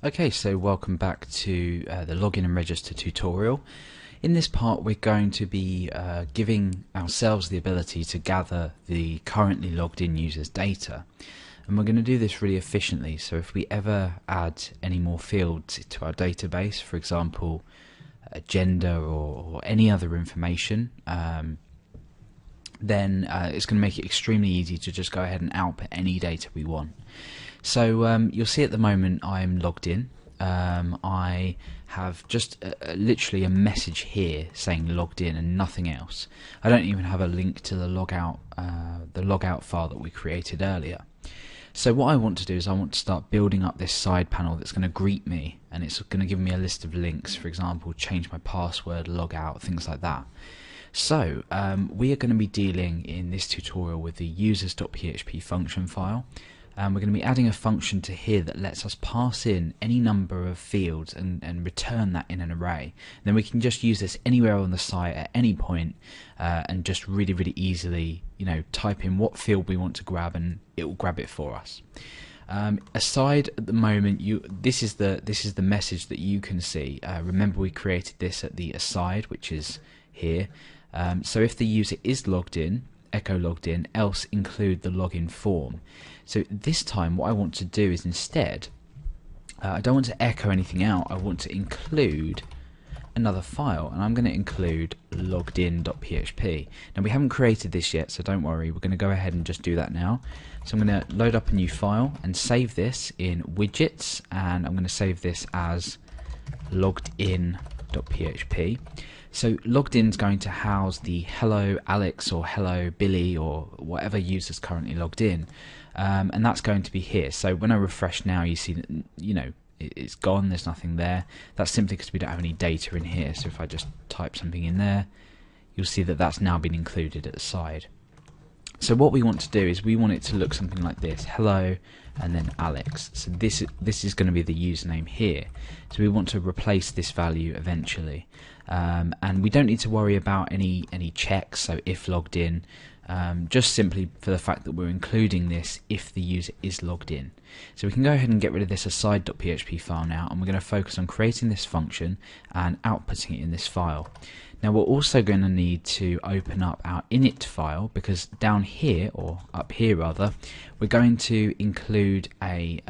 Okay, so welcome back to the login and register tutorial. In this part we're going to be giving ourselves the ability to gather the currently logged in users data, and we're going to do this really efficiently. So if we ever add any more fields to our database, for example gender or any other information, then it's going to make it extremely easy to just go ahead and output any data we want. So you'll see at the moment I'm logged in. I have just literally a message here saying logged in and nothing else. I don't even have a link to the logout file that we created earlier. So what I want to do is I want to start building up this side panel that's going to greet me, and it's going to give me a list of links, for example, change my password, log out, things like that. So we are going to be dealing in this tutorial with the users.php function file. We're going to be adding a function to here that lets us pass in any number of fields and return that in an array. Then we can just use this anywhere on the site at any point, and just really easily, type in what field we want to grab and it will grab it for us. Aside at the moment, this is the message that you can see. Remember, we created this at the aside, which is here. So if the user is logged in, echo logged in, else include the login form. So this time what I want to do is instead, I don't want to echo anything out, I want to include another file, and I'm going to include loggedin.php. Now we haven't created this yet, so don't worry, we're going to go ahead and just do that now. So I'm going to load up a new file and save this in widgets, and I'm going to save this as loggedin.php. So logged in is going to house the hello Alex or hello Billy or whatever user's currently logged in, and that's going to be here. So when I refresh now, you see that it's gone, there's nothing there. That's simply because we don't have any data in here. So if I just type something in there, you'll see that that's now been included at the side. So what we want to do is we want it to look something like this: hello and then Alex. So this is going to be the username here. So we want to replace this value eventually, and we don't need to worry about any checks. So if logged in, just simply for the fact that we're including this if the user is logged in. So we can go ahead and get rid of this aside.php file now, and we're going to focus on creating this function and outputting it in this file. Now we're also going to need to open up our init file, because down here, or up here rather, we're going to include a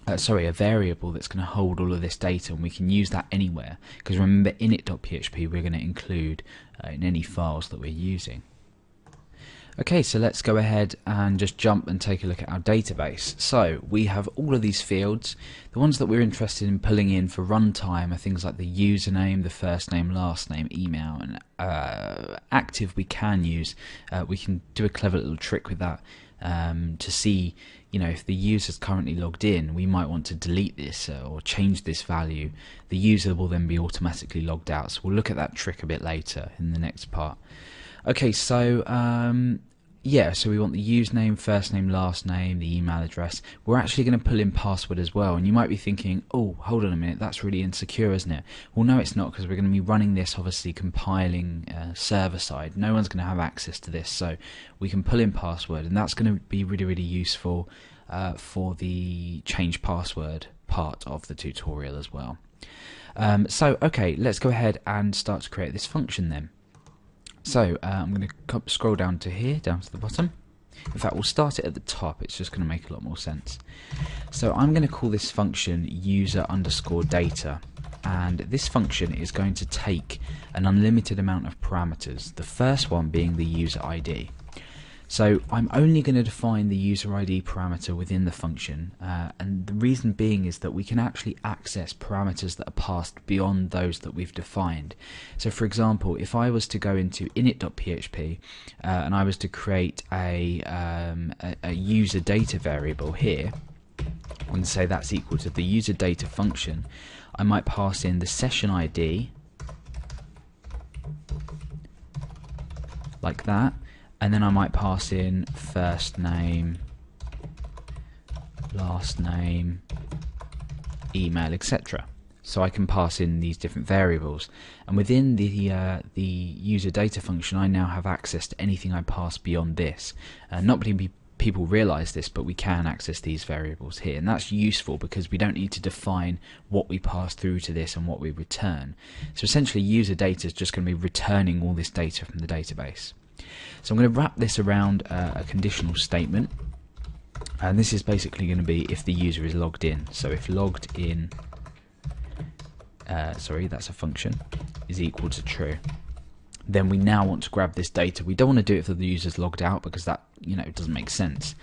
variable that's going to hold all of this data, and we can use that anywhere, because remember, init.php we're going to include in any files that we're using. Okay, so let's go ahead and just jump and take a look at our database. So we have all of these fields. The ones that we're interested in pulling in for runtime are things like the username, the first name, last name, email, and active we can use. We can do a clever little trick with that to see, if the user's currently logged in, we might want to delete this or change this value. The user will then be automatically logged out. So we'll look at that trick a bit later in the next part. Okay, so so we want the username, first name, last name, the email address. We're actually going to pull in password as well, and you might be thinking, oh, hold on a minute, that's really insecure, isn't it? Well, no, it's not, because we're going to be running this, obviously compiling server side. No one's going to have access to this, so we can pull in password, and that's going to be really useful for the change password part of the tutorial as well. Okay, let's go ahead and start to create this function then. So I'm going to scroll down to here, down to the bottom. In fact, we'll start it at the top, it's just going to make a lot more sense. So I'm going to call this function user_data, and this function is going to take an unlimited amount of parameters, the first one being the user ID. So I'm only going to define the user ID parameter within the function, and the reason being is that we can actually access parameters that are passed beyond those that we've defined. So for example, if I was to go into init.php and I was to create a user data variable here, and say that's equal to the user data function, I might pass in the session ID like that. And then I might pass in first name, last name, email, etc. So I can pass in these different variables, and within the user data function I now have access to anything I pass beyond this. Not people realize this, but we can access these variables here, and that's useful because we don't need to define what we pass through to this and what we return. So essentially user data is just going to be returning all this data from the database. So I'm going to wrap this around a conditional statement, and this is basically going to be if the user is logged in. So if logged in, that's a function, is equal to true, then we now want to grab this data. We don't want to do it for the user's logged out because that, doesn't make sense.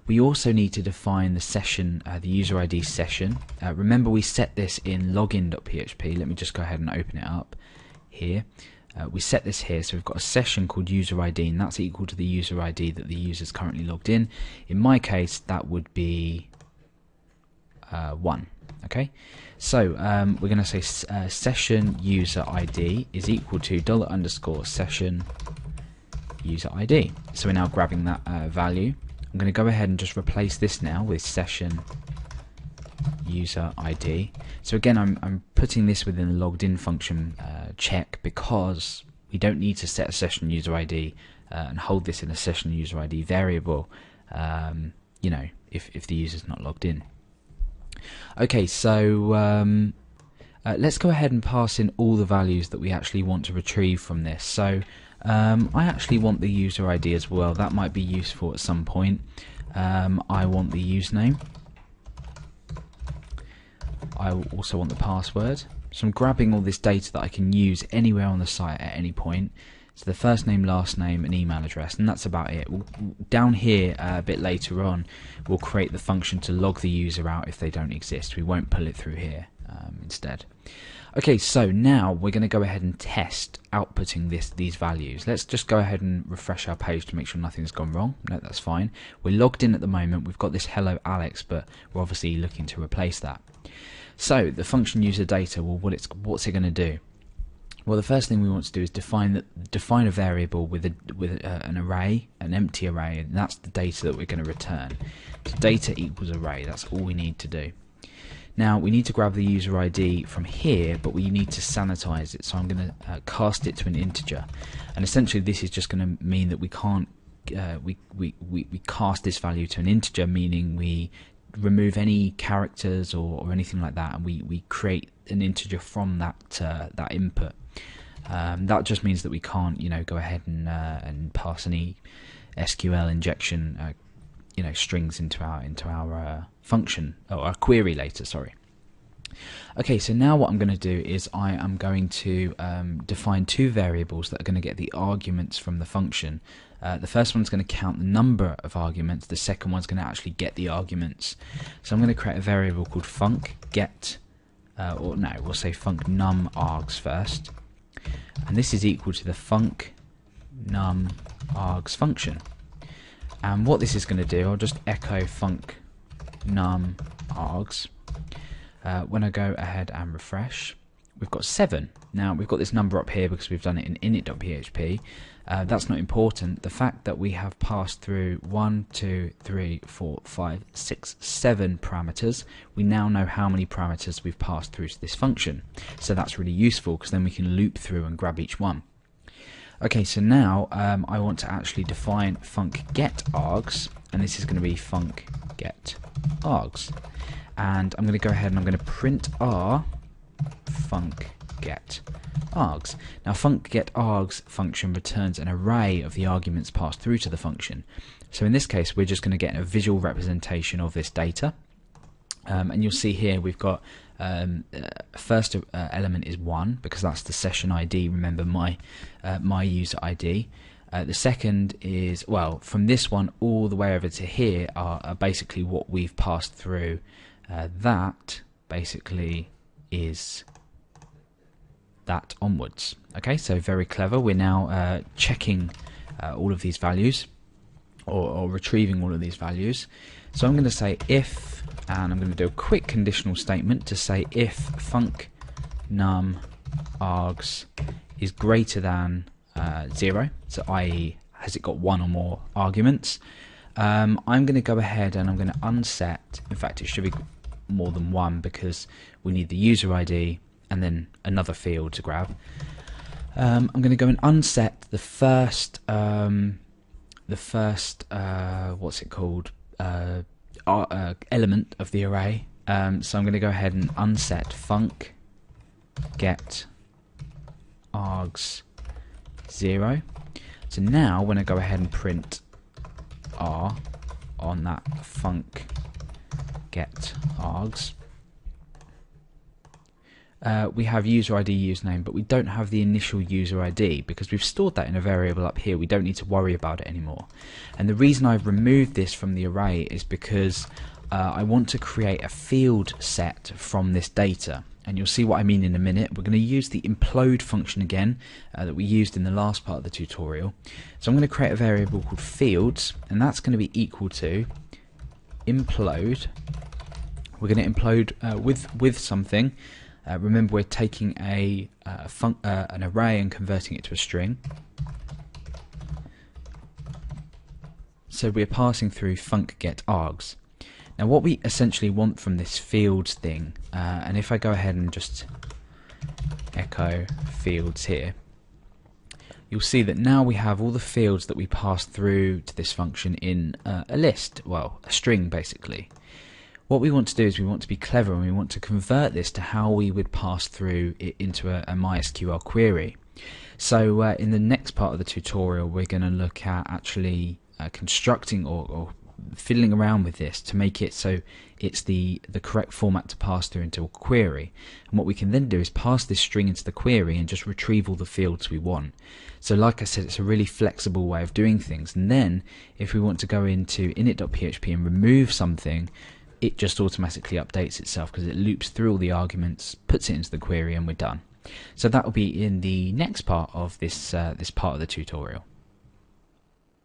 We also need to define the session, the user ID session. Remember, we set this in login.php. Let me just go ahead and open it up here. We set this here, so we've got a session called user ID, and that's equal to the user ID that the user is currently logged in. In my case, that would be 1. Okay, so we're going to say session user ID is equal to $_session user ID. So we're now grabbing that value. I'm going to go ahead and just replace this now with session user ID. So again, I'm putting this within the logged in function check because we don't need to set a session user ID and hold this in a session user ID variable, if the user's not logged in. Okay, so let's go ahead and pass in all the values that we actually want to retrieve from this. So I actually want the user ID as well. That might be useful at some point. I want the username. I also want the password. So I'm grabbing all this data that I can use anywhere on the site at any point. So the first name, last name, and email address, and that's about it. Down here a bit later on, we'll create the function to log the user out if they don't exist. We won't pull it through here instead. Okay, so now we're going to go ahead and test outputting these values. Let's just go ahead and refresh our page to make sure nothing's gone wrong. No, that's fine. We're logged in at the moment. We've got this hello Alex, but we're obviously looking to replace that. So the function user data, well, what's it going to do? Well, the first thing we want to do is define a variable with an array, an empty array, and that's the data that we're going to return. So data equals array. That's all we need to do. Now we need to grab the user ID from here, but we need to sanitize it. So I'm going to cast it to an integer, and essentially this is just going to mean that we can't we cast this value to an integer, meaning we remove any characters or anything like that, and we create an integer from that input. That just means that we can't, go ahead and pass any SQL injection, strings into our function or our query later. Sorry. Okay, so now what I'm going to do is I am going to define two variables that are going to get the arguments from the function. The first one's going to count the number of arguments. The second one's going to actually get the arguments. So I'm going to create a variable called func_get, or no, we'll say func_num_args first. And this is equal to the func_num_args function. And what this is going to do, I'll just echo func_num_args. When I go ahead and refresh, we've got 7. Now we've got this number up here because we've done it in init.php. That's not important. The fact that we have passed through 1, 2, 3, 4, 5, 6, 7 parameters, we now know how many parameters we've passed through to this function. So that's really useful because then we can loop through and grab each one. Okay, so now I want to actually define func_get_args, and this is going to be func_get_args. And I'm going to go ahead and I'm going to print r func_get_args. Now func_get_args function returns an array of the arguments passed through to the function. So in this case we're just going to get a visual representation of this data, and you'll see here we've got first element is 1 because that's the session ID. Remember my user ID. The second is, well, from this one all the way over to here are basically what we've passed through. That basically is that onwards. Okay, so very clever. We're now checking all of these values, or retrieving all of these values. So I'm going to say if, and I'm going to do a quick conditional statement to say if func_num_args is greater than 0, so i.e. has it got 1 or more arguments, I'm going to go ahead and I'm going to unset, in fact it should be more than 1 because we need the user ID and then another field to grab. I'm going to go and unset the first the first element of the array. So I'm going to go ahead and unset func get args 0. So now when I go ahead and print r on that func get args, we have user ID, username, but we don't have the initial user ID because we've stored that in a variable up here. We don't need to worry about it anymore. And the reason I've removed this from the array is because I want to create a field set from this data. And you'll see what I mean in a minute. We're going to use the implode function again that we used in the last part of the tutorial. So I'm going to create a variable called fields, and that's going to be equal to implode. We're going to implode with something. Remember, we're taking an array and converting it to a string. So we're passing through func get args. Now what we essentially want from this fields thing, and if I go ahead and just echo fields here, you'll see that now we have all the fields that we passed through to this function in a list, well, a string basically. What we want to do is we want to be clever and we want to convert this to how we would pass through it into a MySQL query. So in the next part of the tutorial we're going to look at actually constructing or fiddling around with this to make it so it's the correct format to pass through into a query. And what we can then do is pass this string into the query and just retrieve all the fields we want. So like I said, it's a really flexible way of doing things. And then if we want to go into init.php and remove something, it just automatically updates itself because it loops through all the arguments, puts it into the query, and we're done. So that will be in the next part of this part of the tutorial.